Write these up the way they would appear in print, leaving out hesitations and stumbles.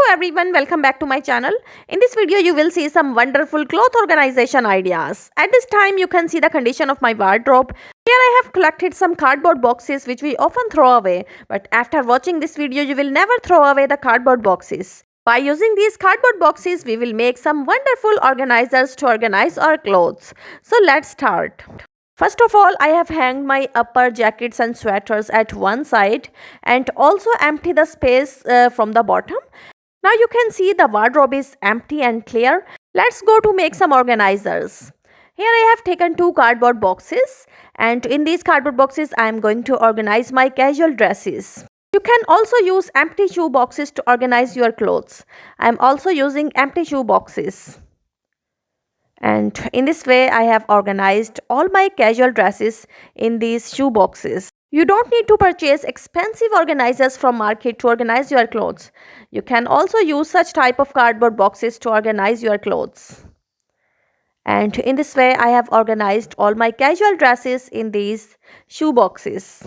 Everyone, welcome back to my channel. In this video you will see some wonderful cloth organization ideas. At this time you can see the condition of my wardrobe. Here I have collected some cardboard boxes which we often throw away, but after watching this video you will never throw away the cardboard boxes. By using these cardboard boxes we will make some wonderful organizers to organize our clothes. So let's start. First of all, I have hanged my upper jackets and sweaters at one side and also empty the space from the bottom. Now you can see the wardrobe is empty and clear. Let's go to make some organizers. Here I have taken two cardboard boxes, and in these cardboard boxes I am going to organize my casual dresses. You can also use empty shoe boxes to organize your clothes. I am also using empty shoe boxes. And in this way I have organized all my casual dresses in these shoe boxes. You don't need to purchase expensive organizers from market to organize your clothes. You can also use such type of cardboard boxes to organize your clothes. And in this way I have organized all my casual dresses in these shoe boxes.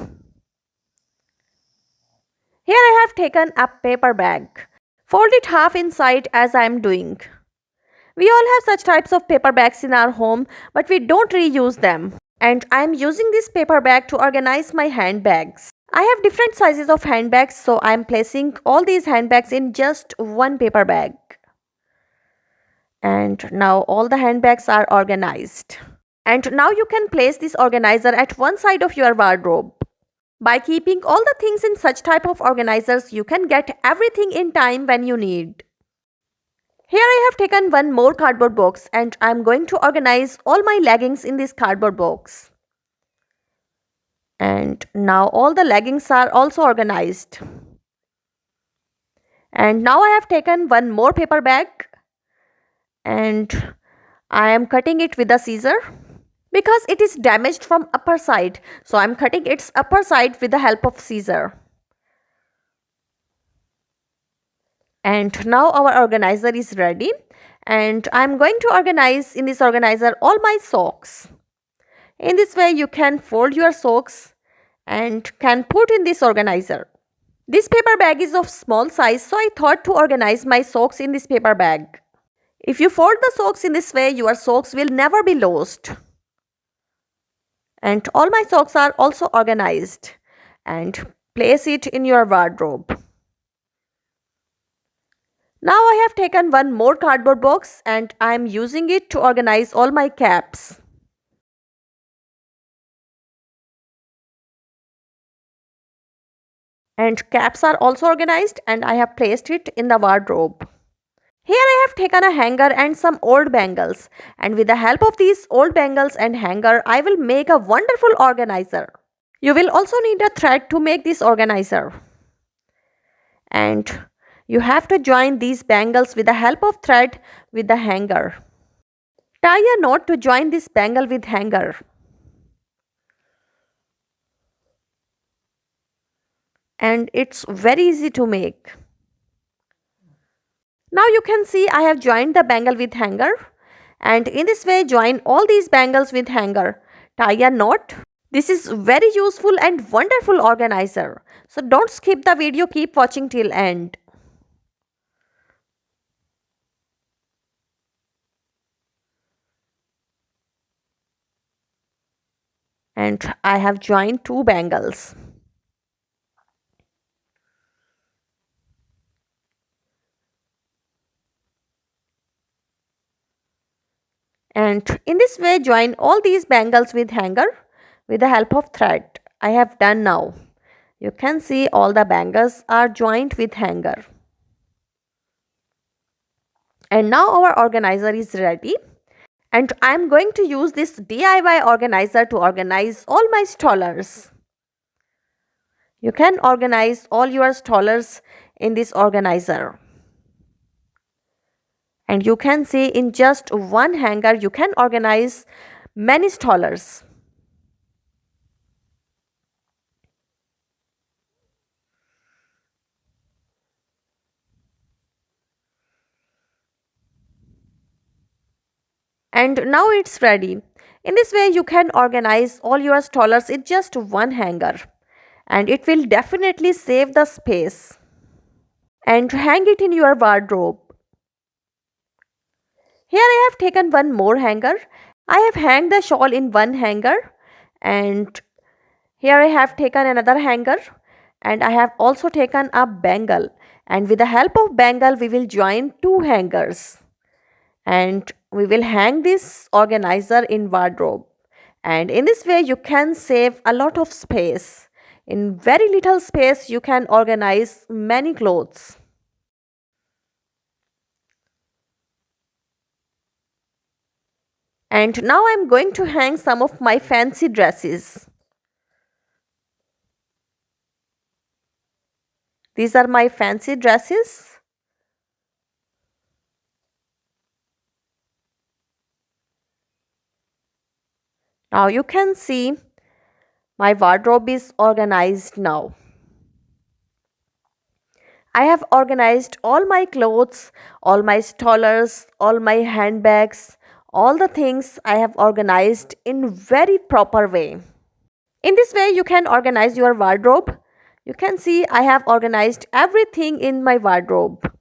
Here I have taken a paper bag. Fold it half inside as I am doing. We all have such types of paper bags in our home, but we don't reuse them. And I am using this paper bag to organize my handbags. I have different sizes of handbags, so I am placing all these handbags in just one paper bag. And now all the handbags are organized. And now you can place this organizer at one side of your wardrobe. By keeping all the things in such type of organizers, you can get everything in time when you need. Here I have taken one more cardboard box and I am going to organize all my leggings in this cardboard box. And now all the leggings are also organized. And now I have taken one more paper bag and I am cutting it with a scissor because it is damaged from upper side. So I am cutting its upper side with the help of scissor. And now our organizer is ready, and I am going to organize in this organizer all my socks. In this way you can fold your socks and can put in this organizer. This paper bag is of small size, so I thought to organize my socks in this paper bag. If you fold the socks in this way, your socks will never be lost. And all my socks are also organized, and place it in your wardrobe. Now I have taken one more cardboard box and I am using it to organize all my caps. And caps are also organized and I have placed it in the wardrobe. Here I have taken a hanger and some old bangles, and with the help of these old bangles and hanger I will make a wonderful organizer. You will also need a thread to make this organizer. And you have to join these bangles with the help of thread with the hanger. Tie a knot to join this bangle with hanger. And it's very easy to make. Now you can see I have joined the bangle with hanger. And in this way join all these bangles with hanger. Tie a knot. This is very useful and wonderful organizer. So don't skip the video, keep watching till end. And I have joined two bangles. And in this way join all these bangles with hanger with the help of thread. I have done now. You can see all the bangles are joined with hanger. And now our organizer is ready. And I am going to use this DIY organizer to organize all my strollers. You can organize all your strollers in this organizer. And you can see in just one hanger you can organize many strollers. And now it's ready. In this way you can organize all your strollers in just one hanger, and it will definitely save the space. and hang it in your wardrobe. Here I have taken one more hanger. I have hanged the shawl in one hanger, and here I have taken another hanger, and I have also taken a bangle, and with the help of bangle we will join two hangers, and we will hang this organizer in wardrobe. And in this way you can save a lot of space. In very little space you can organize many clothes. And now I'm going to hang some of my fancy dresses. These are my fancy dresses. Now you can see my wardrobe is organized now. I have organized all my clothes, all my strollers, all my handbags, all the things I have organized in very proper way. In this way you can organize your wardrobe. You can see I have organized everything in my wardrobe.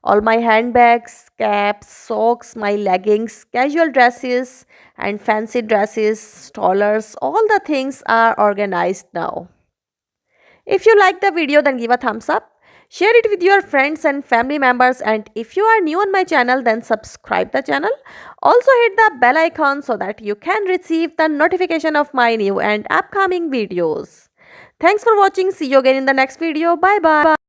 All my handbags, caps, socks, my leggings, casual dresses and fancy dresses, strollers, all the things are organized now. If you like the video, then give a thumbs up. Share it with your friends and family members, and if you are new on my channel, then subscribe the channel. Also hit the bell icon so that you can receive the notification of my new and upcoming videos. Thanks for watching. See you again in the next video. Bye bye.